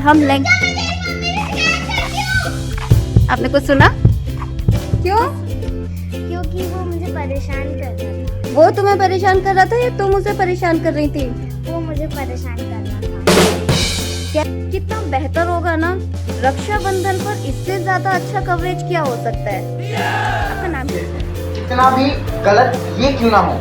हम लेंगे। आपने कुछ सुना? क्यों? क्योंकि वो मुझे परेशान कर रहा था। वो तुम्हें परेशान कर रहा था या तुम उसे परेशान कर रही थी? वो मुझे परेशान कर रहा था। क्या कितना बेहतर होगा ना, रक्षाबंधन पर इससे ज्यादा अच्छा कवरेज क्या हो सकता है? आपका नाम क्या है? कितना भी गलत ये क्यों ना हो,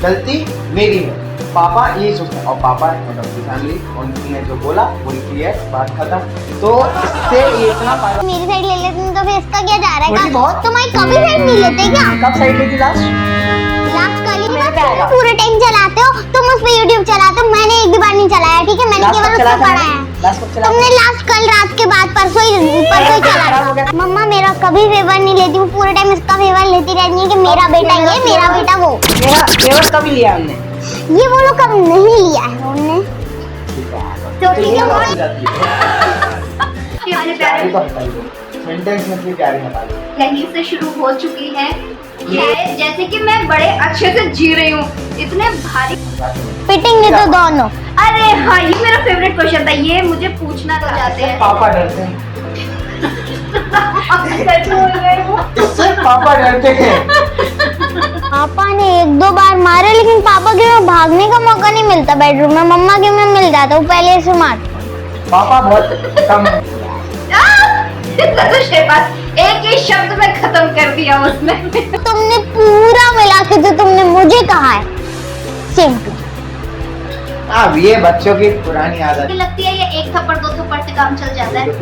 गलती मेरी है। पापा यही सोचते हैं और पापा मतलब की फैमिली उन्होंने जो बोला वही क्लियर, बात खत्म। तो इससे ये इतना फायदा। मेरी साइड ले लेते तो फिर इसका क्या जा रहा थोड़ी है? बहुत। तुम्हारी कभी साइड नहीं लेते क्या? कब साइड ली थी लास्ट? लास्ट कल ही मेरे पे आएगा। पूरे टाइम चलाते हो तुम, उस पे YouTube चलाते हो। मैंने एक भी बार नहीं चलाया, ठीक है? मैंने लास्ट केवल कब उसको चला था? पढ़ा है। लास्ट कब चला था? तुमने लास्ट कल रात के बाद परसों ही चला था। मम्मा मेरा कभी फेवर नहीं लेती हूँ, पूरे टाइम इसका फेवर लेती रहती है कि मेरा बेटा ये, मेरा बेटा वो। मेरा फेवर कभी लिया हमने? ये वो लोग कभी नहीं लिया है उन्होंने। तो ठीक है बोल। प्यारी तो हटा लो, सेंटेंस में भी प्यारी हटा लो। यहीं से शुरू हो चुकी है जैसे कि मैं बड़े अच्छे से जी रही हूँ, इतने भारी फिटिंग तो दोनों। अरे हाँ, ये मेरा फेवरेट क्वेश्चन था, ये मुझे पूछना तो चाहते हैं। पापा डरते हैं, सच बोल रहे हो? इससे पापा डरते हैं। पापा ने एक दो बार मारे, लेकिन पापा के में भागने का मौका नहीं मिलता बेडरूम में। मम्मा के में मिल जाता, वो पहले से मार। पापा बहुत कम है। एक ही शब्द में खत्म कर दिया उसने। तुमने पूरा मिला के जो तुमने मुझे कहा है, सेम टू। अब ये बच्चों की पुरानी आदत मुझे लगती है ये एक थप्पड़ दो थप्पड़ से काम चल जाता है। है।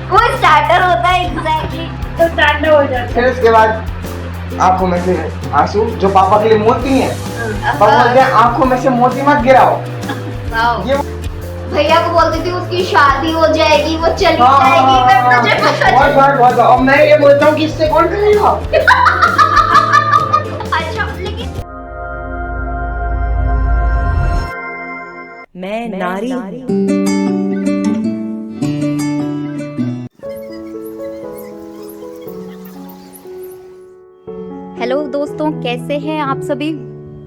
वो स्टार्टर होता है एग्जैक्टली, तो स्टार्टर हो जाता फिर उसके बाद आंखों में से आंसू, जो पापा के लिए मोती है, पापा बोलते हैं आंखों में से मोती मत गिराओ। है। ये भैया को बोलती थी उसकी शादी हो जाएगी, वो चली जाएगी, मैं तुझे बहुत और मैं ये बोलता हूँ कि इससे कौन करेगा? अच्छा लेकिन मैं नारी हूँ। हेलो दोस्तों, कैसे हैं आप सभी?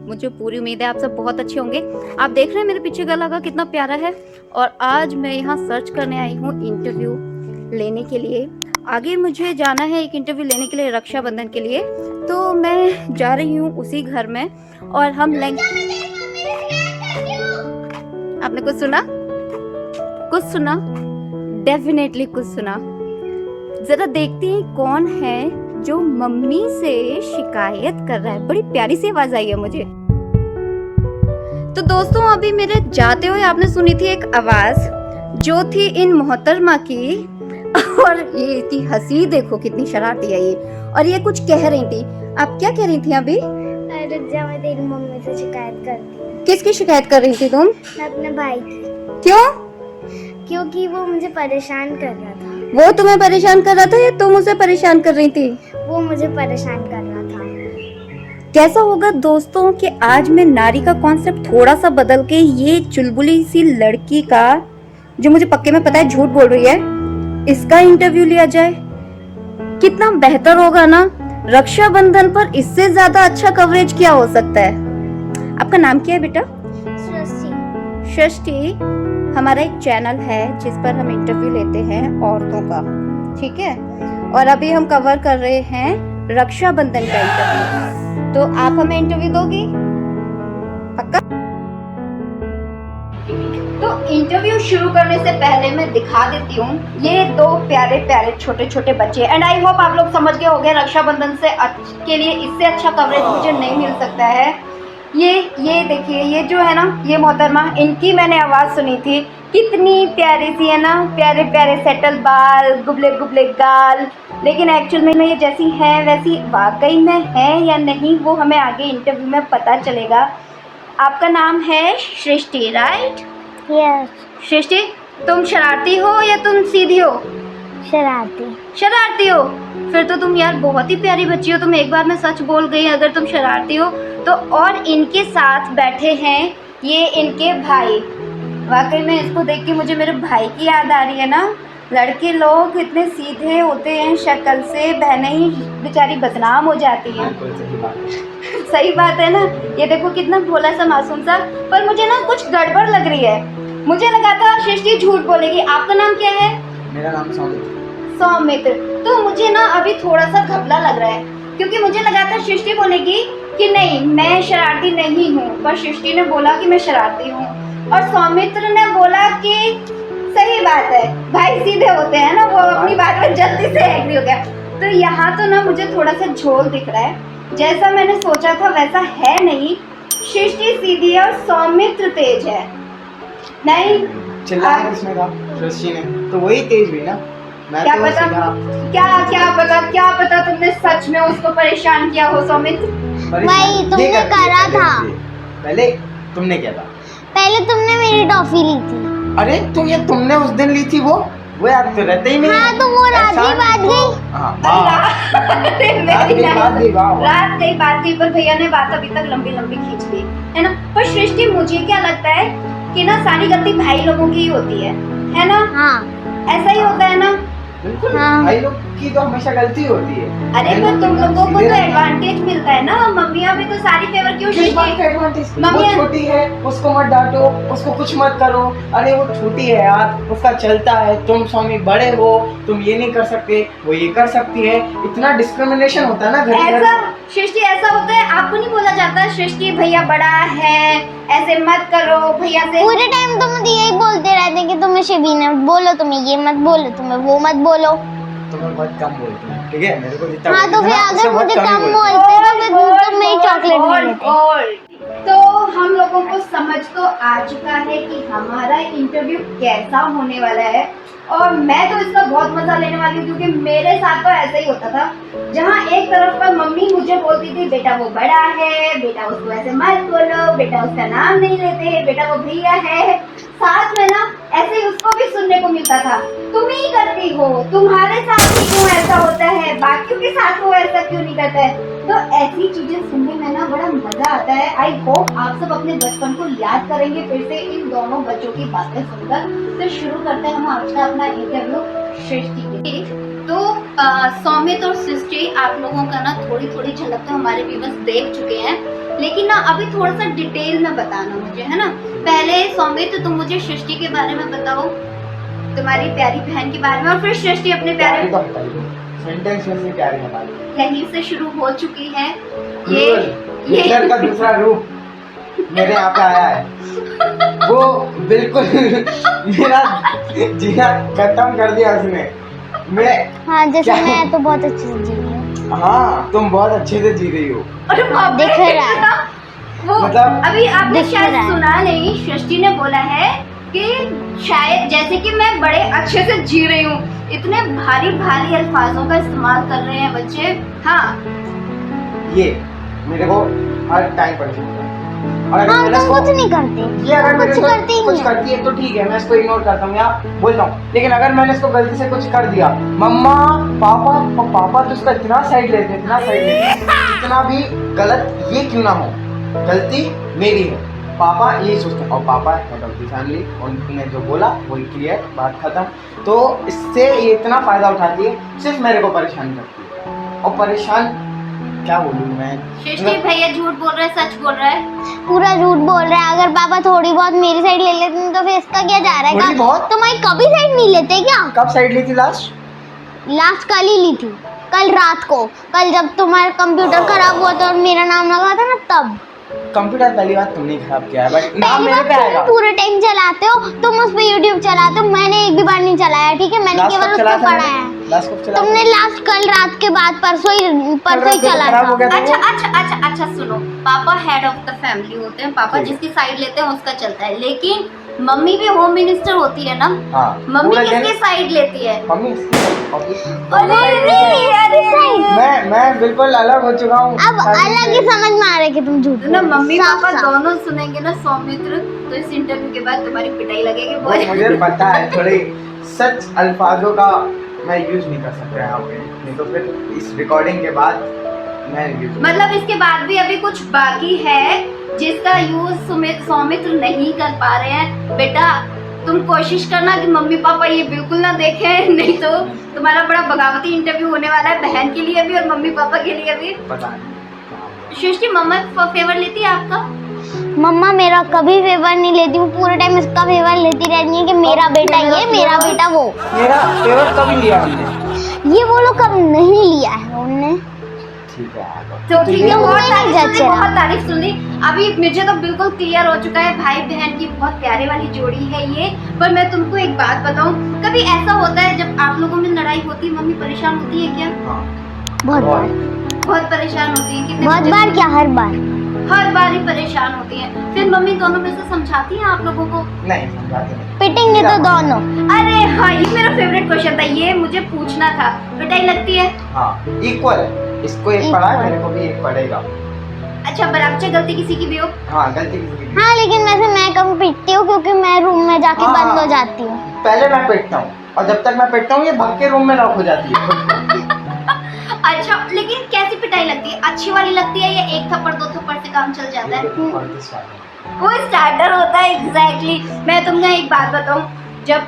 मुझे पूरी उम्मीद है आप सब बहुत अच्छे होंगे। आप देख रहे हैं मेरे पीछे गला का कितना प्यारा है। और आज मैं यहाँ सर्च करने आई हूँ इंटरव्यू लेने के लिए। आगे मुझे जाना है एक इंटरव्यू लेने के लिए रक्षाबंधन के लिए, तो मैं जा रही हूँ उसी घर में और हम लेंगे। आपने कुछ सुना? कुछ सुना? डेफिनेटली कुछ सुना। जरा देखते हैं कौन है जो मम्मी से शिकायत कर रहा है। बड़ी प्यारी सी आवाज आई है मुझे। तो दोस्तों, अभी मेरे जाते हुए आपने सुनी थी एक आवाज जो थी इन मोहतरमा की, और ये इतनी हंसी, देखो कितनी शरारती है ये। और ये कुछ कह रही थी। आप क्या कह रही थी अभी? रुक जा, मैं तेरी मम्मी से शिकायत करती हूँ। किसकी शिकायत कर रही थी तुम? मैं अपने भाई की। क्यों? क्योंकि वो मुझे परेशान कर रहा था। वो तुम्हें परेशान कर रहा था या तुम उसे परेशान कर रही थी? वो मुझे परेशान कर रहा था। कैसा होगा दोस्तों कि आज मैं नारी का कॉन्सेप्ट थोड़ा सा बदल के ये चुलबुली सी लड़की का, जो मुझे पक्के में पता है झूठ बोल रही है, इसका इंटरव्यू लिया जाए। कितना बेहतर होगा ना, रक्षाबंधन पर इससे ज्यादा अच्छा कवरेज क्या हो सकता है? आपका नाम क्या है बेटा? सृष्टि। हमारा एक चैनल है जिस पर हम इंटरव्यू लेते हैं औरतों का, ठीक है? और अभी हम कवर कर रहे हैं रक्षाबंधन का इंटरव्यू, तो आप हमें इंटरव्यू दोगी? पक्का? तो इंटरव्यू शुरू करने से पहले मैं दिखा देती हूँ ये दो प्यारे प्यारे छोटे छोटे बच्चे। एंड आई होप आप लोग समझ गए होंगे, रक्षाबंधन से के लिए इससे अच्छा कवरेज मुझे नहीं मिल सकता है। ये देखिए, ये जो है ना, ये मोहतरमा, इनकी मैंने आवाज़ सुनी थी। कितनी प्यारी सी है ना, प्यारे प्यारे सेटल बाल, गुबले गुबले गाल। लेकिन एक्चुअल में ये जैसी हैं वैसी वाकई में है या नहीं, वो हमें आगे इंटरव्यू में पता चलेगा। आपका नाम है सृष्टि, राइट? यस। सृष्टि, तुम शरारती हो या तुम सीधी हो? शरारती हो? फिर तो तुम यार बहुत ही प्यारी बच्ची हो। तुम एक बार में सच बोल गई अगर तुम शरारती हो तो। और इनके साथ बैठे हैं ये इनके भाई। वाकई में इसको देख के मुझे मेरे भाई की याद आ रही है ना। लड़के लोग इतने सीधे होते हैं शक्ल से, बहनें ही बेचारी बदनाम हो जाती हैं। सही बात है ना। ये देखो कितना भोला सा मासूम सा, पर मुझे ना कुछ गड़बड़ लग रही है। मुझे लगा था सृष्टि झूठ बोलेगी। आपका नाम क्या है? मेरा नाम सौमित्र। सौमित्र। तो मुझे ना अभी थोड़ा सा घबला लग रहा है, क्योंकि मुझे लगा था सृष्टि बोलेगी कि नहीं मैं शरारती नहीं हूँ, पर सृष्टि ने बोला कि मैं शरारती हूँ, और सौमित्र ने बोला कि सही बात है, भाई सीधे होते हैं ना, वो अपनी बात में जल्दी से एग्री हो गया। तो यहाँ तो ना मुझे थोड़ा सा झोल दिख रहा है, जैसा मैंने सोचा था वैसा है नहीं। सृष्टि सीधी है और सौमित्र तेज है। नहीं चिल्लाया किसने था? सृष्टि ने। तो वही तेज हुई ना। मैं क्या तो पता, सीधा क्या पता तुमने सच में उसको परेशान किया हो सौमित्र। वही तुमने ये करती है करा पहले था। से। पहले तुमने क्या था? पहले तुमने मेरी टॉफी ली थी। अरे तो ये तुमने उस दिन ली थी वो याद तो रहते ही नहीं। हाँ तो वो रात एहसान की बात तो- गई। हाँ, वाह। रात गई बात गई, पर भैया ने बात अभी तक लंबी लंबी खींच ली है ना। पर सृष्टि मुझे क्या लगता है कि ना सारी गलती भाई लोगों की ही होती है ना? हाँ ऐसा ही होता है ना? बिल्कुल। हाँ। भाई लोग की तो हमेशा गलती होती है। अरे भाई तो लोग तुम एकदम लोगों को सीधे तो रहते हैं। एडवांटेज मिलता है ना, मम्मियाँ भी तो सारी फेवर क्यों किस बात का सृष्टि? एडवांटेज? मम्मी- वो छोटी है, उसको मत डांटो, उसको कुछ मत करो। अरे वो छोटी है यार, उसका चलता है। तुम स्वामी बड़े हो, तुम ये नहीं कर सकते, वो ये कर सकती है। इतना डिस्क्रिमिनेशन होता है ना घर घर। ऐसा सृष्टि ऐसा होता है, आपको नहीं बोला जाता सृष्टि भैया बड़ा है, ऐसे मत करो भैया से? पूरे टाइम तुम मुझे यही बोलते रहते कि तुम्हें शबीना बोलो, तुम्हें ये मत बोलो, तुम्हें वो मत बोलो। तुम्हें बहुत कम बोलती हूँ, ठीक है? मेरे को जितना हाँ तो बोलती फिर थी ना, उससे अगर बहुत मुझे कम ही कम बोलती। बोलते तो फिर तुम मेरी चॉकलेट नहीं लेते। तो हम लोगों को समझ तो आ चुका है कि हमारा इंटरव्यू कैसा होने वाला है, और मैं तो इसका बहुत मजा लेने वाली हूँ, क्योंकि मेरे साथ तो ऐसा ही होता था, जहाँ एक तरफ पर मम्मी मुझे बोलती थी बेटा वो बड़ा है, बेटा उसको ऐसे मत बोलो, बेटा उसका नाम नहीं लेते, बेटा वो भैया है, साथ में ना ऐसे ही उसको भी सुनने को मिलता था तुम ही करती हो, तुम्हारे साथ ही क्यों ऐसा होता है, बाकियों के साथ वो ऐसा क्यों नहीं करता है। तो ऐसी चीजें सुनने में ना बड़ा मजा आता है। आई होप आप सब अपने बचपन को याद करेंगे फिर से इन दोनों बच्चों की बातें सुनकर। तो शुरू करते हैं हम आज का अपना इंटरव्यू सृष्टि के। तो सौमित्र और सृष्टि आप लोगों का ना थोड़ी थोड़ी झलक तो हमारे व्यूअर्स देख चुके हैं, लेकिन ना अभी थोड़ा सा डिटेल में बताना मुझे, है ना। पहले सौमित्र तुम मुझे सृष्टि के बारे में बताओ, तुम्हारी प्यारी बहन के बारे में, और फिर सृष्टि अपने प्यारे सेंटेंस में से प्यारी हमारी यहीं से शुरू हो चुकी है। हिटलर का दूसरा रूप मेरे यहाँ पे आया है। वो बिल्कुल मेरा जीना खत्म कर दिया उसने। मैं हाँ जैसे क्या? मैं तो बहुत अच्छे से जी रही हूँ। हाँ तुम बहुत अच्छे से जी रही हो। अरे बाप रे, दिख रहा है। वो मतलब- अभी आपने दिख शायद रहा है। सुना नहीं, सृष्टि ने बोला है कि शायद जैसे कि मैं बड़े अच्छे से जी रही हूँ। इतने भारी भारी अल्फाजों का इस्तेमाल कर रहे हैं बच्चे। हाँ ये मेरे को हर टाइम परेशान करता है। और अगर हाँ मैंने तुम इसको- कुछ नहीं करते, ये अगर तुम मेरे कुछ को करते ही कुछ नहीं। करती है तो ठीक है, मैं इसको इग्नोर करता हूँ या बोलता हूँ। लेकिन अगर मैंने इसको गलती से कुछ कर दिया, मम्मा पापा पापा तो उसका इतना साइड लेते हैं, इतना साइड लेते हैं, इतना भी गलत ये क्यों ना हो, गलती मेरी है। पापा यही सोचते हैं, और पापा हेड ऑफ द फैमिली, उन्होंने जो बोला वही क्लियर, बात खत्म। तो इससे ये इतना फायदा उठाती है, सिर्फ मेरे को परेशान करती है। और परेशान क्या बोलूँ मैं, सृष्टि भैया झूठ बोल रहे हैं, सच बोल रहा है? पूरा झूठ बोल रहा है। अगर पापा थोड़ी बहुत मेरी साइड ले लेते हैं तो फिर इसका क्या जा रहा थोड़ी है? बहुत? तुम्हारी कभी साइड नहीं लेते क्या? कब साइड ली थी लास्ट? लास्ट कल ही ली थी, कल रात को। कल जब तुम्हारा कंप्यूटर खराब हुआ था और मेरा नाम लगा था ना, तब। कंप्यूटर पहली बात तुमने खराब किया है, बट नाम पहली मेरे बात पे तुम आएगा। पूरे टाइम चलाते हो, तुम उस पे यूट्यूब चलाते हो, मैंने एक भी बार नहीं चलाया, ठीक है? मैंने लास्ट केवल कब उसको चलाया था पढ़ा है। मैंने? लास्ट कब चलाया था? तुमने लास्ट कल रात के बाद परसों ही चला खराब हो गया था। था। अच्छा सुनो, पापा हेड ऑफ द फैमिली होते हैं, पापा ठीक है। जिसकी साइड लेते हैं उसका चलता है, लेकिन मम्मी भी होम मिनिस्टर होती है ना। हाँ, मम्मी पूरा दिन- किसकी साइड लेती है? मम्मी अरे मैं बिल्कुल अलग हो चुका हूँ। अब अलग ही समझ में आ रहा है कि तुम झूठ तो ना बोल रहे हो। मम्मी साफ पापा साफ। दोनों सुनेंगे ना सौमित्र, तो इस इंटरव्यू के बाद तुम्हारी पिटाई लगेगी वो बहुत। मुझे पता है, थोड़े सच अल्फाजों का मैं यूज नहीं कर सकता यहाँ पे, नहीं तो फिर इस रिकॉर्डिंग के बाद मैं यूज मतलब इसके बाद भी अभी कुछ बाकी है जिसका यूज सौमित्र नहीं कर पा रहे हैं। बेटा तुम कोशिश करना कि मम्मी पापा ये बिल्कुल ना देखें, नहीं तो तुम्हारा बड़ा बगावती इंटरव्यू होने वाला है, बहन के लिए भी और मम्मी पापा के लिए भी। पता नहीं। सृष्टि मम्मा फेवर लेती है आपका? मम्मा मेरा कभी फेवर नहीं लेती हूँ, पूरे टाइम इसका फेवर लेती रहती है कि मेरा बेटा ये, मेरा बेटा वो। मेरा फेवर कभी लिया हमने? ये वो लोग कभी नहीं लिया है उनने। ठीक है तो ठीक है, तो बहुत नहीं तारीफ सुनी, जचेगा। बहुत तारीफ सुनी। अभी मुझे तो बिल्कुल क्लियर हो चुका है, भाई बहन की बहुत प्यारे वाली जोड़ी है ये। पर मैं तुमको एक बात बताऊं, कभी ऐसा होता है जब आप लोगों में लड़ाई होती है, मम्मी परेशान होती है क्या? हाँ बहुत बार, बहुत परेशान होती है? कितने बहुत बजे बार से? क्या, हर बार। हर बार ही परेशान होती है। फिर मम्मी दोनों में से समझाती है आप लोगों को? नहीं समझाते नहीं। पिटेंगे तो दोनों। अरे हाँ, ये मेरा फेवरेट क्वेश्चन था, ये मुझे पूछना था। पिटाई लगती है? हाँ इक्वल है, इसको एक पड़ा है, मेरे को भी एक पड़ेगा। अच्छा, बराबर से गलती किसी की भी हो? हाँ गलती किसी की। हाँ लेकिन वैसे मैं कम पिटती हूँ क्योंकि मैं रूम में जाके हाँ, बंद हो जाती हूँ। पहले मैं पिटता हूँ और जब तक मैं पिटता हूँ ये भाग के रूम में लॉक हो जाती है। अच्छा, लेकिन कैसी पिटाई लगती है? अच्छी वाली लगती है या एक थप्पड़ दो थप्पड़ से काम चल जाता है? वो स्टार्टर होता है, एग्जैक्टली। मैं तुमको एक बात बताऊं, जब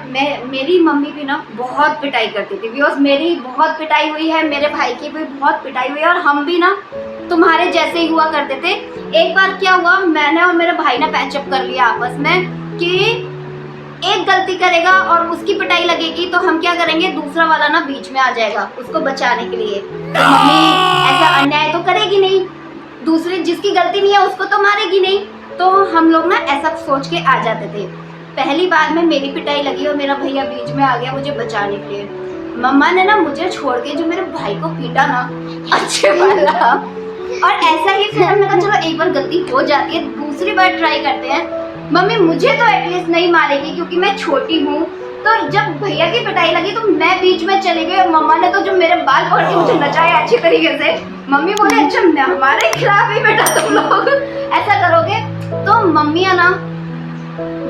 मेरी मम्मी भी ना बहुत पिटाई करती थी, बिकॉज मेरी बहुत पिटाई हुई है, मेरे भाई की भी बहुत पिटाई हुई है, और हम भी ना तुम्हारे जैसे ही हुआ करते थे। एक बार क्या हुआ, मैंने और मेरे भाई ने पैचअप कर लिया आपस में कि एक गलती करेगा और उसकी पिटाई लगेगी तो हम क्या करेंगे, दूसरा वाला ना बीच में आ जाएगा उसको बचाने के लिए। तो मम्मी ऐसा अन्याय तो करेगी नहीं, दूसरी जिसकी गलती नहीं है उसको तो मारेगी नहीं। तो हम लोग ना ऐसा सोच के आ जाते थे। पहली बार में मेरी पिटाई लगी और मेरा भैया बीच में आ गया मुझे बचाने के लिए। मम्मा ने ना मुझे छोड़ के जो मेरे भाई को पीटा ना, अच्छे वाला। और ऐसा ही फिर हमने कहा चलो एक बार गलती हो जाती है, दूसरी बार ट्राई करते हैं। मम्मी मुझे तो एटलीस्ट नहीं मारेगी क्योंकि मैं छोटी हूँ। तो जब भैया की पिटाई लगी तो मैं बीच में चली गई और मम्मा ने तो जो मेरे बाल पकड़ के मुझे नचाया अच्छी तरीके से। मम्मी बोले अच्छा हमारे खिलाफ ही बेटा तुम लोग ऐसा करोगे। तो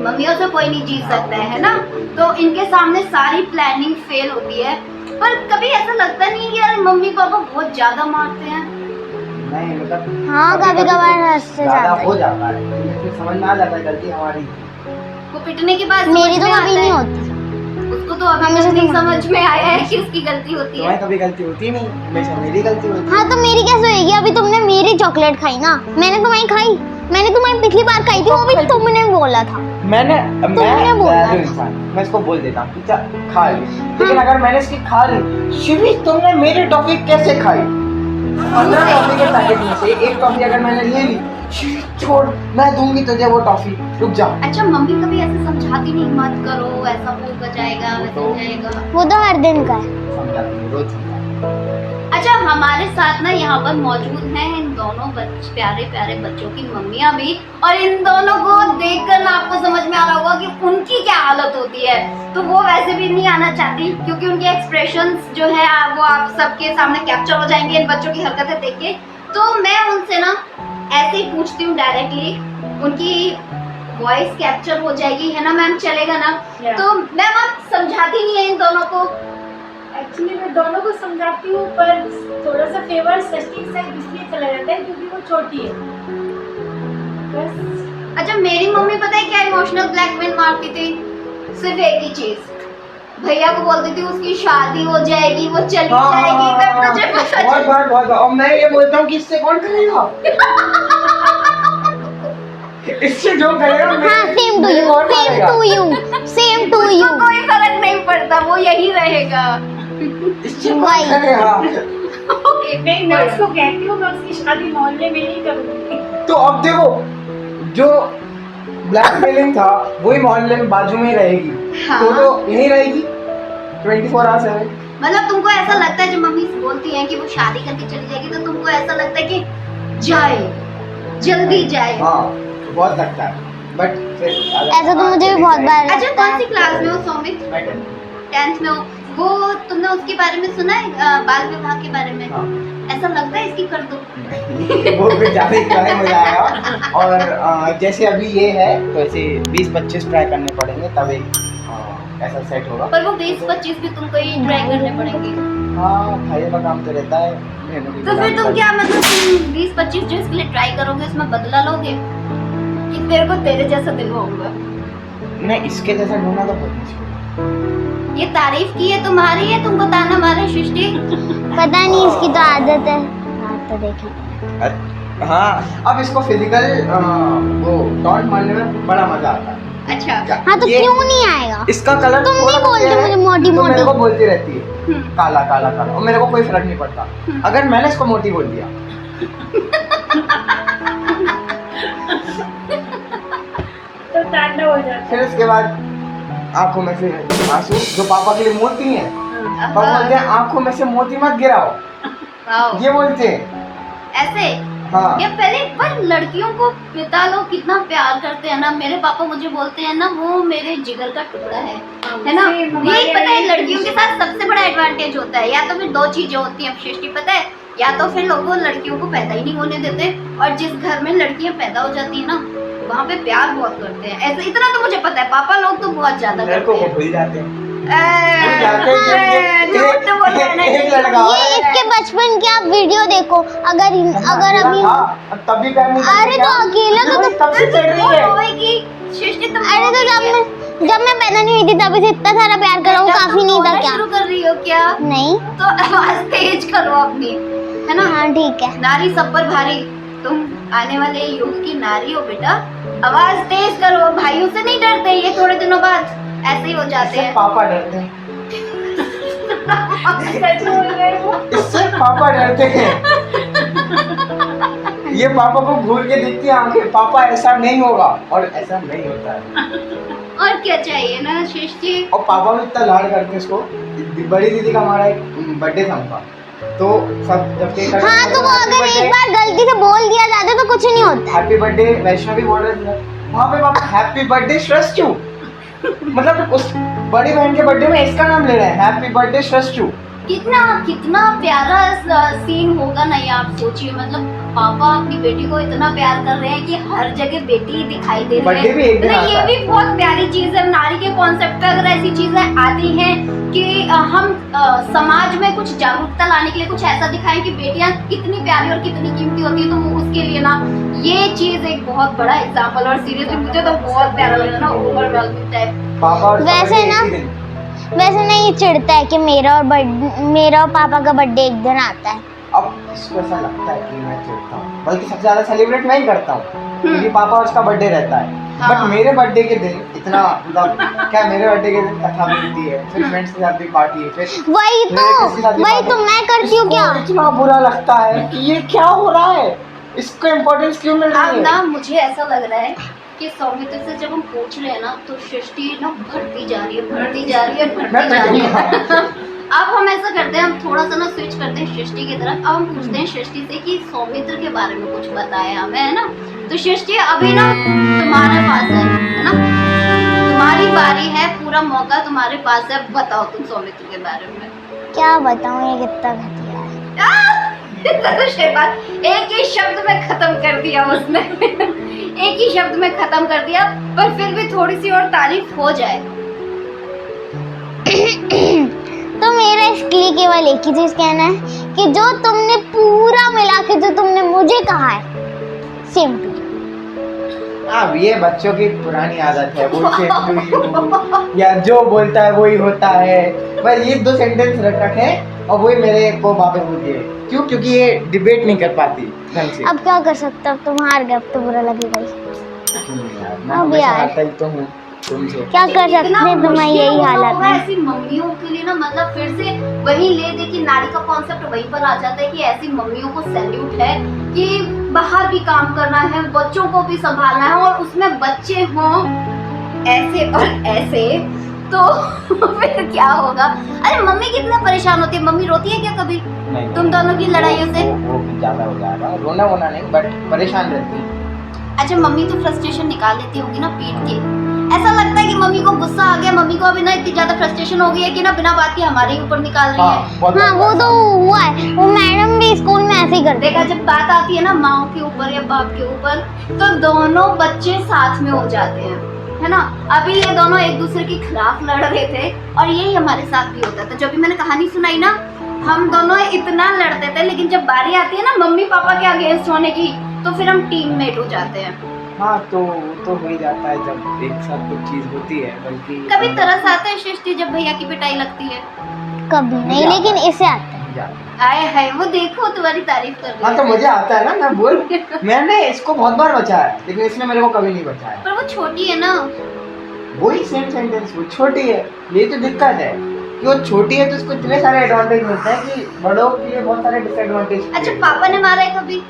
मम्मियों से कोई नहीं जीत सकता है ना, तो इनके सामने सारी प्लानिंग फेल होती है। पर कभी ऐसा लगता नहीं कि यार मम्मी पापा बहुत ज्यादा मारते हैं? नहीं मतलब हाँ कभी कभार हंसते ज्यादा जाता है। हो जाता है, फिर समझ में आ जाता है गलती हमारी। वो पिटने के बाद मेरी समझ तो में कभी आता नहीं है। होती। उसको तो अभी हमेशा तक नहीं तुम्हारी। समझ में आया है कि उसकी गलती होती है। तुम्हारी कभी गलती होती नहीं, हमेशा मेरी गलती होती है। हाँ तो मेरी कैसे होगी? अभी तुमने मेरी चॉकलेट खाई ना, मैंने तुम्हारी खाई। मैंने तुम्हारी पिछली बार खाई थी, वो भी तुमने बोला था। मैं बोला दयालु इंसान, मैं इसको बोल देता हूँ कि खा ली, लेकिन अगर मैंने इसकी खा ली, शिवी तुमने मेरी टॉफी कैसे खाई? 15 टॉफी के पैकेट में से एक टॉफी अगर मैंने ले ली, शिवी छोड़, मैं दूंगी तुझे वो टॉफी, रुक जा। अच्छा मम्मी कभी ऐसे समझाती नहीं, मत करो ऐसा हो जाएगा वैसा हो जाएगा? वो तो हर दिन का है। समझाती है, रोज समझाती है। अच्छा हमारे साथ ना यहाँ पर मौजूद हैं इन दोनों प्यारे प्यारे बच्चों की मम्मियाँ भी, और इन दोनों को देखकर ना आपको समझ में आ रहा होगा कि उनकी क्या हालत होती है। तो वो वैसे भी नहीं आना चाहती क्योंकि उनके एक्सप्रेशंस जो है वो आप सबके सामने कैप्चर हो जाएंगे इन बच्चों की हरकतें देख के। तो मैं उनसे ना ऐसे ही पूछती हूँ डायरेक्टली, उनकी वॉइस कैप्चर हो जाएगी है ना मैम, चलेगा ना? तो मैम आप समझाती नहीं है इन दोनों को? एक्चुअली मैं दोनों को समझाती हूँ, पर थोड़ा सा फेवर सृष्टि के साथ इसलिए चला जाता है क्योंकि वो छोटी है बस। अच्छा मेरी मम्मी पता है क्या इमोशनल ब्लैकमेल मारती थी? सिर्फ एक ही चीज, भैया को बोलती थी उसकी शादी हो जाएगी, वो चली जाएगी, तब तुझे पता बहुत बार और मैं ये बोलता हूँ कि इससे कौन करेगा? इससे जो करेगा हाँ same to you, same to you, same to you. उसको कोई फर्क नहीं पड़ता, वो यही रहेगा। इससे कौन करेगा? ओके नहीं मैं उसको कहती हूँ मैं उसकी शादी मोहल्ले में नहीं करूँगी। तो अब देखो जो ब्लैकमेलिंग था वही मोहल्ले में बाजू में ही रहेगी। हाँ। तो यही रहेगी 24 आवर्स है। मतलब तुमको ऐसा लगता है जब मम्मी बोलती हैं कि वो शादी करके चली जाएगी तो तुमको ऐसा लगता है कि जाए, जल्दी जाए? हाँ बहुत लगता है, बट फिर ऐसा तो मुझे भी बहुत बार अच्छा लगता कौन सी है। क्लास में हो सौमित? 10th में हो। वो तुमने उसके बारे में सुना है बाल विवाह के बारे में? हाँ। ऐसा लगता है इसकी कर दो? वो भी ज्यादा क्राइम हो जाएगा। और जैसे अभी ये है तो ऐसे 20-25 ट्राई करने पड़ेंगे तब एक ऐसा सेट होगा। पर वो 20-25 भी तुमको ही ट्राई करने पड़ेंगे। हाँ भाई का काम तो रहता है। तो फिर तुम क्या मतलब तुम 20-25 जो इसके लिए ट्राई करोगे उसमें बदला लोगे कि तेरे को तेरे जैसा दिलवाऊंगा? नहीं इसके जैसा ढूंढना तो बहुत मुश्किल है। ये तारीफ की है तुम्हारी है, तुमको ताना मारे सृष्टि? पता नहीं इसकी तो आदत है। हाँ तो देखिए हाँ, अब इसको फिजिकल वो टॉन्ट मारने में बड़ा मजा आता है। अच्छा हाँ तो ये- क्यों नहीं आएगा? इसका कलर तुम थोड़ा नहीं सा बोलते क्या है, मुझे मोटी तो मेरे मोटी। को बोलती रहती है काला काला काला, और मेरे को कोई फर्क नहीं पड़ता अगर मैंने इसको मोटी बोल दिया। तो तांडव हो जाता फिर उसके बाद आंखों में से आंसू, जो पापा के लिए मोती हैं, है। पापा बोलते हैं आंखों में से मोती मत गिराओ, वाओ, ये बोलते हैं। ऐसे हाँ ये पहले पर लड़कियों को पिता लोग कितना प्यार करते हैं ना। मेरे पापा मुझे बोलते हैं ना, वो मेरे जिगर का टुकड़ा है ना। Same, हमारे यही पता है यहाँ लड़कियों के साथ सबसे बड़ा एडवांटेज होता है, या तो फिर दो चीजें होती हैं सृष्टि, पता है, या तो फिर लोग लड़कियों को पैदा ही नहीं होने देते, और जिस घर में लड़कियां पैदा हो जाती है ना वहाँ पे प्यार बहुत करते हैं। ऐसे इतना तो मुझे पता है, पापा लोग तो बहुत ज्यादा लड़कों करते को हैं। भूल जाते हैं। ए, जाते हैं कि झूठ बोल रहे हैं ना, एक लड़का और ये इसके बचपन की आप वीडियो देखो, अगर अगर अकेला अभी था, अब तभी प्यार नहीं करते अरे क्या? तो अकेला तो वही तब से चढ़ रही वो है। रोएगी, सृष्टि तुम अरे तो जब मैं पैदा नहीं हुई थी तभी से इतना सारा प्यार करा, वो काफी नहीं था क्या? शुरू कर रही हो क्या? नहीं। तो आवाज तेज करो अपनी, है ना। हाँ ठीक है। नारी सब पर भारी, तुम आने वाले युग की नारी हो बेटा, आवाज तेज करो। भाइयों से नहीं डरते ये, थोड़े दिनों बाद ऐसे ही हो जाते इससे हैं। पापा डरते हैं, सच बोल रहे हो। इससे पापा डरते हैं। ये पापा को घूर के देखती है आंखें, पापा ऐसा नहीं होगा, और ऐसा नहीं होता है। और क्या चाहिए ना सृष्टि। और पापा भी इतना लाड करते हैं इसको। बड़ी दीदी का हमारा एक बर्थडे था उनका, तो सब जब केक हाँ तो वो अगर एक बार गलती से बोल दिया जाता तो कुछ नहीं होता। हैप्पी बर्थडे वैष्णवी बोल रहे थे, वहाँ पे पापा हैप्पी बर्थडे श्रेष्ठू, मतलब उस बड़ी बहन के बर्थडे में इसका नाम ले रहे हैं, हैप्पी बर्थडे श्रेष्ठू। कितना कितना प्यारा सीन होगा ना ये, आप सोचिए। मतलब पापा अपनी बेटी को इतना प्यार कर रहे हैं कि हर जगह बेटी दिखाई दे रही बर्थडे भी एक दिन है। आता ये है। भी बहुत प्यारी चीज है। नारी के कॉन्सेप्ट पे अगर ऐसी चीजें आती हैं कि हम समाज में कुछ जागरूकता लाने के लिए कुछ ऐसा दिखाएं कि बेटियां कितनी प्यारी और कितनी कीमती होती है, तो वो उसके लिए ना ये चीज एक बहुत बड़ा एग्जाम्पल। और सीरियसली मुझे तो बहुत प्यारा लगा ना, ओवरवेलमिंग टाइप। पापा और इसका वैसे birthday ना- एक ही दिन। वैसे नहीं चिढ़ता है कि मेरा और पापा का बर्थडे एक दिन आता है। अब इसको ऐसा लगता है कि मैं चिढ़ता हूँ, बल्कि सबसे ज्यादा सेलिब्रेट मैं ही करता हूँ, क्योंकि पापा और उसका बर्थडे रहता है। हाँ। बट मेरे बर्थडे के दिन इतना मतलब क्या, मेरे बर्थडे के दिन कथा मिलती है, फिर फ्रेंड्स के साथ भी पार्टी है, फिर वही तो मैं करती हूँ क्या? इसको इतना बुरा लगता है कि ये क्या हो रहा है, इसको इम्पोर्टेंस क्यों मिल अब रही है। ना मुझे ऐसा लग रहा है कि सौमित्र से जब हम पूछ रहे हैं ना, तो सृष्टि ना बढ़ती जा रही है, बढ़ती जा रही है, बढ़ती जा रही है। अब हम ऐसा करते हैं, हम थोड़ा सा ना स्विच करते हैं सृष्टि की तरफ। अब हम पूछते हैं सृष्टि से कि सौमित्र के बारे में कुछ बताया हमें, है ना। तो सृष्टि अभी ना तुम्हारे पास है ना, तुम्हारी बारी है, पूरा मौका तुम्हारे पास है। बताओ तुम सौमित्र के बारे में। क्या बताऊँ, ये कितना घटिया है। एक ही शब्द में खत्म कर दिया उसने। एक ही शब्द में खत्म कर दिया, पर फिर भी थोड़ी सी और तारीफ हो जाए। तो मेरा इसके लिए केवल एक ही चीज कहना है कि जो तुमने पूरा मिला के जो तुमने मुझे कहा है, सेम टू। अब ये बच्चों की पुरानी आदत है, वो same to you, या जो बोलता है वही होता है। बस ये दो सेंटेंस रट रखे और वही मेरे को वापस बोल दिए। क्यों? क्योंकि ये डिबेट नहीं कर पाती ढंग से। अब क्या कर सकते, अब तुम हार गए, अब तो बुरा लगेगा ही। यार, मैं अब हमेशा यार। हारता ही तो हूँ तुमसे। क्या कर सकते इतना हैं, तुम्हारी मुश्किल यही होता हालत होगा है। ऐसी मम्मियों के लिए ना, मतलब फिर से वही ले दे कि नारी का कॉन्सेप्ट वहीं पर आ जाता है कि ऐसी मम्मियों को सैल्यूट है कि बाहर भी काम करना है, बच्चों को भी संभालना है, और उसमें बच्चे हों ऐसे और ऐसे, तो फिर क्या होगा। अरे मम्मी कितना परेशान होती है, मम्मी रोती है क्या कभी नहीं, तुम दोनों की लड़ाइयों से? वो ज्यादा हो जाएगा, रोना वोना नहीं, बट परेशान रहती है। अच्छा मम्मी तो फ्रस्ट्रेशन निकाल देती होगी ना पीट के। ऐसा लगता है कि मम्मी को गुस्सा आ गया, मम्मी को अभी ना इतनी ज्यादा फ्रस्ट्रेशन हो गई है कि ना बिना बात के हमारे ही ऊपर निकाल रही है। बहुत हाँ वो तो हुआ है, वो मैडम भी स्कूल में ऐसे ही करते देखा, जब बात आती है ना माँ के ऊपर या बाप के ऊपर, तो दोनों बच्चे साथ में हो जाते हैं, है ना। अभी ये दोनों एक दूसरे के खिलाफ लड़ रहे थे, और यही हमारे साथ भी होता था। जब भी मैंने कहानी सुनाई ना, हम दोनों इतना लड़ते थे, लेकिन जब बारी आती है ना मम्मी पापा के अगेंस्ट होने की, तो फिर हम टीममेट हो जाते हैं। हाँ तो हो ही जाता है जब एक साथ कुछ चीज होती है। बल्कि कभी तरस आता है सृष्टि जब भैया की पिटाई लगती है? कभी नहीं, मुझे लेकिन आता है। इसे आता है। जा। आए हाय वो देखो तुम्हारी तारीफ कर रही हाँ है। तो मुझे आता है ना, मैं बोल मैंने इसको बहुत बार बचाया लेकिन इसने मेरे को कभी नहीं बचाया। पर वो छोटी है ना। वही सेम सेंटेंस, वो छोटी है, यही तो दिक्कत है कि वो छोटी है तो उसको इतने सारे एडवांटेज मिलते हैं कि बड़ों के लिए बहुत सारे डिसएडवांटेज। अच्छा पापा ने मारा है कभी?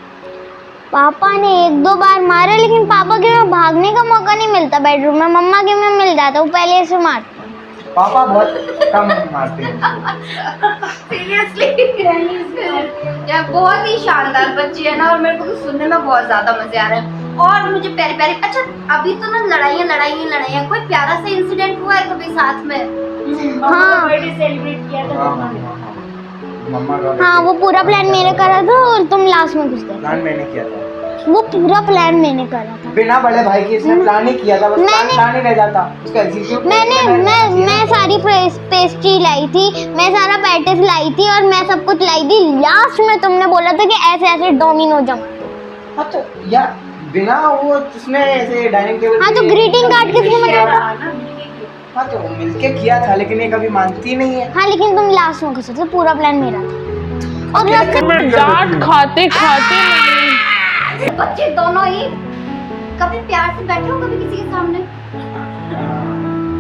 पापा ने 1-2 बार मारे, लेकिन पापा के में भागने का मौका नहीं मिलता बेडरूम में, मम्मा के में मिल जाता, वो पहले से मारते। पापा बहुत कम मारते हैं उसको। सीरियसली यार बहुत ही शानदार बच्ची है ना, और मेरे को तो सुनने में बहुत ज्यादा मजे आ रहे हैं। और मुझे प्यारी प्यारी, अच्छा अभी तो ना लड़ाइयाँ, कोई प्यारा सा इंसिडेंट हुआ है कभी साथ में? हाँ। बर्थडे सेलिब्रेट किया था हाँ मम्मा ने। मम्मा का हाँ, वो पूरा प्लान मैंने करा था और तुम लास्ट में घुस गए। प्लान मैंने किया था, वो पूरा प्लान मैंने करा था। बिना बड़े भाई की इसने प्लान ही किया था, बस प्लान ही रह जाता उसका एग्जीक्यूट। मैं सारी पेस्ट्री लाई थी, मैं सारा पैटिस लाई थी और मैं सब कुछ लाई थी। लास्ट में तुमने बोला था कि ऐसे ऐसे डोमिनो जमा। हाँ तो यार बिना वो उसने ऐसे डाइनिंग टेबल। हाँ, तो greeting card किसने बनाया था? हाँ तो मिलके किया था लेकिन ये कभी मानती नहीं है। हाँ, लेकिन तुम लास्ट में घुसे थे, पूरा प्लान मेरा था। और डांट खाते खाते नहीं। बच्चे दोनों ही कभी प्यार से बैठे हो कभी किसी के सामने?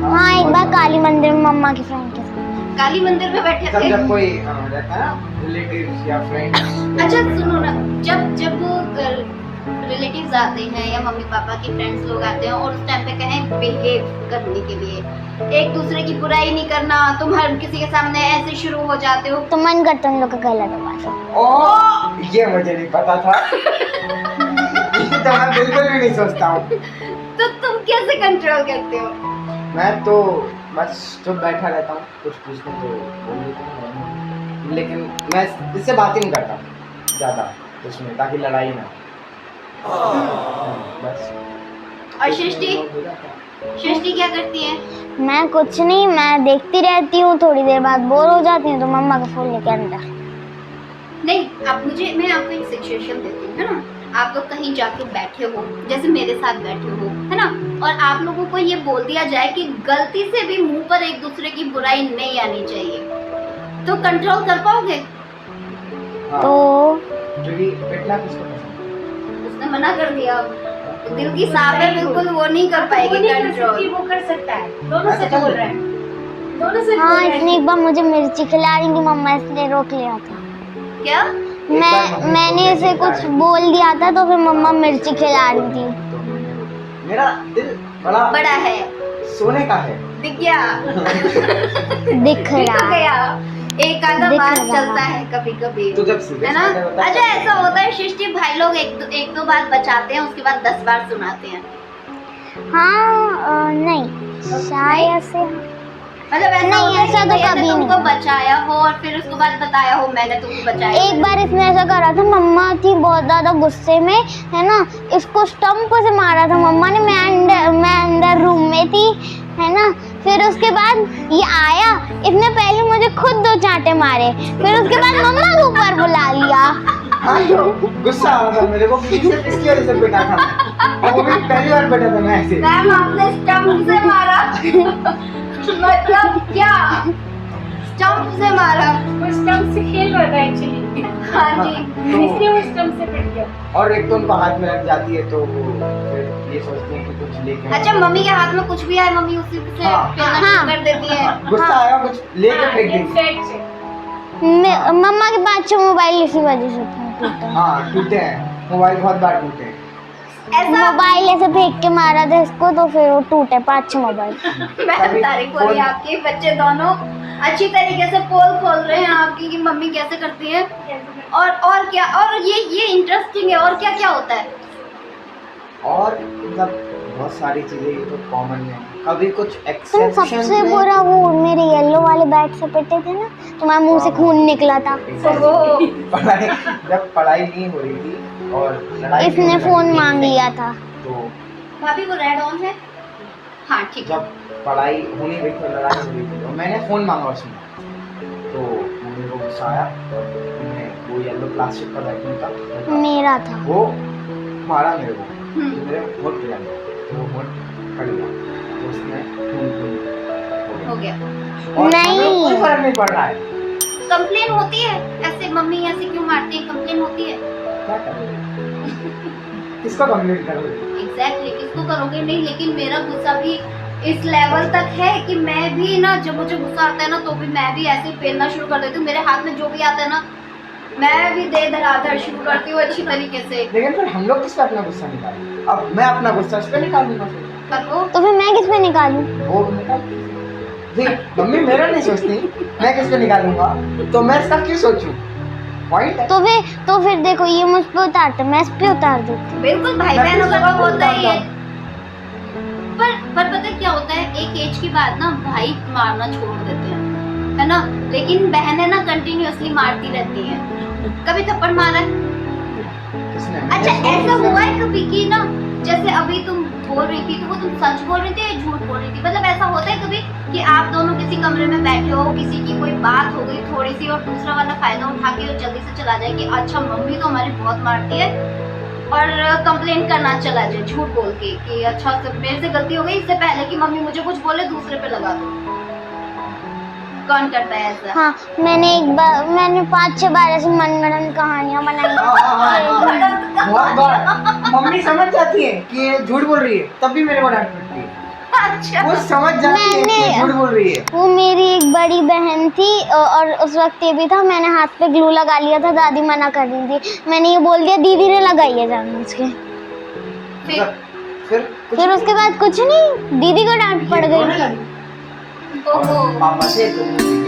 हाँ, एक बार काली मंदिर में मम्मा की फ्रेंड के साथ। काली मंदिर में बैठे जब थे? जब कोई रहता है ना रिलेटिव्स या फ्रेंड्स। अच्छा सुनो ना, जब रिलेटिव्स आते हैं या मम्मी पापा के फ्रेंड्स लोग आते हैं और उस टाइम पे कहें बिहेव करने के लिए, एक दूसरे की बुराई नहीं करना, तुम हर किसी के सामने ऐसे शुरू हो जाते हो। तो मन करता उन लोग का गला दबा। ओ ये मुझे नहीं पता था। ये तो मैं बिल्कुल भी नहीं सोचता हूँ। तो तुम कैसे कंट्रोल करते हो? मैं तो बस चुप बैठा रहता हूँ, कुछ पूछने तो बोल देता हूँ, लेकिन मैं इससे बात ही नहीं करता ज़्यादा उसमें, ताकि लड़ाई ना बस। और सृष्टि क्या करती है? मैं कुछ नहीं, मैं देखती रहती हूँ, थोड़ी देर बाद बोर हो जाती हूँ तो मम्मा का फोन लेके अंदर। नहीं, मैं आपको एक सिचुएशन देती हूँ, है ना? आप लोग कहीं जाके बैठे हो, जैसे मेरे साथ बैठे हो, है ना? और आप लोगों को ये बोल दिया जाए कि गलती से भी मुंह पर एक दूसरे की बुराई नहीं आनी चाहिए, तो कंट्रोल कर पाओगे? हाँ, तो क्योंकि पिटना किसको पसंद उसने मना कर दिया, तो दिल की साफ है, बिल्कुल वो नहीं कर पाएगी कंट्रोल। वो कर सकता है, दोनों सच बोल रहे हैं, दोनों सच बोल हाँ, रहे इसने हैं। एक बार मुझे मिर्ची खिला रही थी मम्मा, इसने रोक लिया था। क्या? मैंने इसे कुछ बोल दिया था तो फिर मम्मा मिर्ची खिला रही थी। तो मेरा दिल बड़ा है, सोने का है। दिख गया? दिख दिख तो रहा। गया, एक आधा दिख बात रहा। चलता है कभी कभी, तो जब है सीरियस ना? मैटर होता है अच्छा तब ऐसा होता है सृष्टि, भाई लोग एक दो बार बचाते हैं, उसके बाद 10 बार सुनाते हैं। हाँ, नहीं शायद से। मतलब ऐसा नहीं, होता है ऐसा कि तो भैया ने कभी तुमको नहीं। बचाया हो और फिर उसके बाद बताया हो मैंने तुमको बचाया। एक बार इसने ऐसा करा था, मम्मा थी बहुत ज्यादा गुस्से में, है ना, इसको स्टंप से मारा था मम्मा ने। मैं अंदर रूम में थी, है ना। फिर उसके बाद ये आया, इसने पहले मुझे खुद 2 चांटे मारे, फिर उसके बाद मम्मा को ऊपर बुला लिया। हाँ तो गुस्सा आ रहा था मेरे को कि सिर्फ इसकी वजह से पिटा था मैं। और वो भी पहली बार पिटा था मैं ऐसे। मैम आपने स्टंप से मारा? मतलब क्या स्टंप से मारा? वो स्टंप से खेल रहा था एक्चुअली, हाँ जी। इसलिए वो स्टंप से पिट गया। और एक तो उनको हाथ में लग जाती है तो वो फिर ये सोचते हैं कि कुछ लेके। अच्छा मम्मी के हाथ में कुछ भी आए, मम्मी उसी से हाँ। खेलना शुरू कर देती है। गुस्सा आया कुछ लेके फेंक देंगे। इनफैक्ट से मम्मा के 5-6 मोबाइल इसी वजह से टूटे। हाँ टूटे हैं मोबाइल, बहुत बार टूटे हैं। ऐसा मोबाइल ऐसे फेंक के मारा था इसको तो फिर वो टूटे 5-6 मोबाइल। मैम तारीफ हो रही है आपकी, बच्चे दोनों अच्छी तरीके से पोल खोल रहे हैं आपकी कि मम्मी कैसे करती है। और क्या, और ये इंटरेस्टिंग है। और क्या क्या होता है? और मतलब बहुत सारी चीजें ये तो कॉमन है, कभी कुछ तुम एक्सेप्शन सबसे बुरा वो मेरे येलो वाले बैट से पिटे थे ना, तुम्हारे मुंह से खून निकला था। पढ़ाई जब पढ़ाई नहीं हो रही थी और लड़ाई इसने होने फोन लगी मांग थी, लिया था। तो भाभी वो रेड ऑन है? हाँ ठीक है। जब पढ़ाई होने गई थी, लड़ाई हो रही थी, तो मैंने फोन मांगा उसमें, तो मम्मी को गुस्सा आया और उन्हें वो येलो प्लास्टिक का बैग था, मेरा था। वो मारा मेरे को, तो मेरे होठ पे लगा, तो वो होठ कट गया, तो उसमें खून हो गया। और नहीं। हमें कोई फर्क नहीं पड़ रहा है, कंप्लेन होती है ऐसे मम्मी ऐसे क्यों मारती है, कंप्लेन होती है? क्या करोगे? किसको कंप्लीट करोगे? एग्जैक्टली किसको करोगे नहीं, लेकिन मेरा गुस्सा भी इस लेवल तक है कि मैं भी ना जब मुझे गुस्सा आता है ना तो भी मैं भी ऐसे पेलना शुरू कर देती हूँ। मेरे हाथ में जो भी आता है ना मैं भी दे धड़ाधड़ शुरू करती हूँ अच्छी तरीके से। लेकिन फिर हम लोग किस पे अपना गुस्सा निकालें? अब मैं अपना गुस्सा इस पे निकालूंगा फिर। करो तो फिर मैं किस पे निकालूं? वो निकाल देख, मम्मी मेरा नहीं सोचती, मैं किस पे निकालूंगा? तो मैं इसका क्यों सोचूं? पॉइंट है। तो फिर देखो ये मुझ पे उतारते, मैं इस पे उतार देती। बिल्कुल भाई मैं बहनों का किस तो होता ही है। बात पर पता है क्या होता है, एक एज के बाद ना भाई मारना छोड़ देते हैं, है ना, लेकिन बहनें ना कंटिन्यूअसली मारती रहती हैं। कभी थप्पड़ मारा है? किसने? अच्छा ऐसा हुआ है कभी कि ना जैसे अभी तुम बोल रही थी तो वो तुम सच बोल रही थी या झूठ बोल रही थी? मतलब ऐसा होता है कभी कि आप दोनों किसी कमरे में बैठे हो, किसी की कोई बात हो गई थोड़ी सी और दूसरा वाला फायदा उठा के और जल्दी से चला जाए कि अच्छा मम्मी तो हमारी बहुत मारती है, और कंप्लेन करना चला जाए झूठ बोल के कि अच्छा सब मेरे से गलती हो गई, इससे पहले कि मम्मी मुझे कुछ बोले दूसरे पे लगा दो। कौन करता है ऐसा? हाँ मैंने 5-6 बार ऐसी मनगढ़ंत कहानियां बनाई। बहुत बार मम्मी समझ जाती है कि ये झूठ बोल रही है, तब भी मेरे को डांट पड़ती है। अच्छा वो समझ जाती है कि ये झूठ बोल रही है। वो मेरी एक बड़ी बहन थी और उस वक्त ये भी था, मैंने हाथ पे ग्लू लगा लिया था, दादी मना कर रही थी, मैंने ये बोल दिया दीदी ने लगाई है जानबूझ के। फिर फिर उसके बाद कुछ नहीं, दीदी को डांट पड़ ये रोने गई। लगी। और पापा से तो मुझे